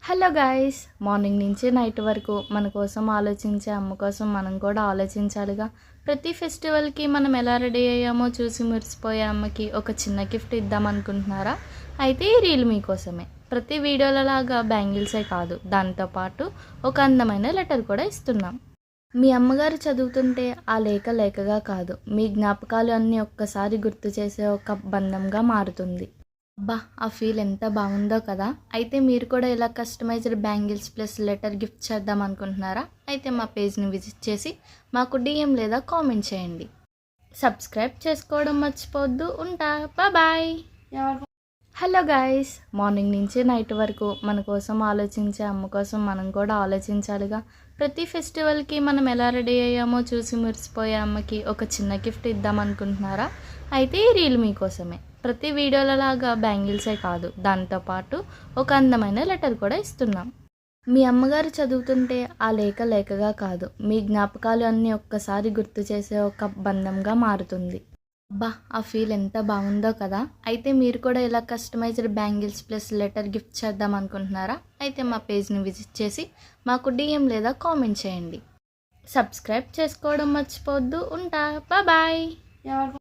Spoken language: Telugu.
హలో గాయ్స్, మార్నింగ్ నుంచి నైట్ వరకు మన కోసం ఆలోచించే అమ్మ కోసం మనం కూడా ఆలోచించాలిగా. ప్రతి ఫెస్టివల్కి మనం ఎలా రెడీ అయ్యామో చూసి మురిసిపోయే అమ్మకి ఒక చిన్న గిఫ్ట్ ఇద్దాం అనుకుంటున్నారా? అయితే ఈ రీల్ మీకోసమే. ప్రతి వీడియోలలాగా బ్యాంగిల్సే కాదు, దాంతోపాటు ఒక అందమైన లెటర్ కూడా ఇస్తున్నాం. మీ అమ్మగారు చదువుతుంటే ఆ లేఖ లేఖగా కాదు, మీ జ్ఞాపకాలు అన్నీ ఒక్కసారి గుర్తు చేసే ఒక బంధంగా మారుతుంది. అబ్బా, ఆ ఫీల్ ఎంత బాగుందో కదా. అయితే మీరు కూడా ఇలా customised bangles plus letter gift చేద్దాం అనుకుంటున్నారా? అయితే మా పేజ్ని విజిట్ చేసి మాకు డిఎం లేదా కామెంట్ చేయండి. సబ్స్క్రైబ్ చేసుకోవడం మర్చిపోవద్దు. ఉంటా, బాయ్. హలో గాయ్స్, మార్నింగ్ నుంచి నైట్ వరకు మన కోసం ఆలోచించే అమ్మ కోసం మనం కూడా ఆలోచించాలిగా. ప్రతి ఫెస్టివల్కి మనం ఎలా రెడీ అయ్యామో చూసి మురిసిపోయే అమ్మకి ఒక చిన్న గిఫ్ట్ ఇద్దాం అనుకుంటున్నారా? అయితే ఈ రీల్ మీకోసమే. ప్రతి వీడియోలలాగా బ్యాంగిల్సే కాదు, దాంతోపాటు ఒక అందమైన లెటర్ కూడా ఇస్తున్నాం. మీ అమ్మగారు చదువుతుంటే ఆ లేఖ లేఖగా కాదు, మీ జ్ఞాపకాలు అన్నీ ఒక్కసారి గుర్తు చేసే ఒక బంధంగా మారుతుంది. అబ్బా, ఆ ఫీల్ ఎంత బాగుందో కదా. అయితే మీరు కూడా ఇలా customised bangles plus letter gift చేద్దాం అనుకుంటున్నారా? అయితే మా పేజ్ని విజిట్ చేసి మాకు డిఎం లేదా కామెంట్ చేయండి. సబ్స్క్రైబ్ చేసుకోవడం మర్చిపోవద్దు. ఉంటా, బాయ్.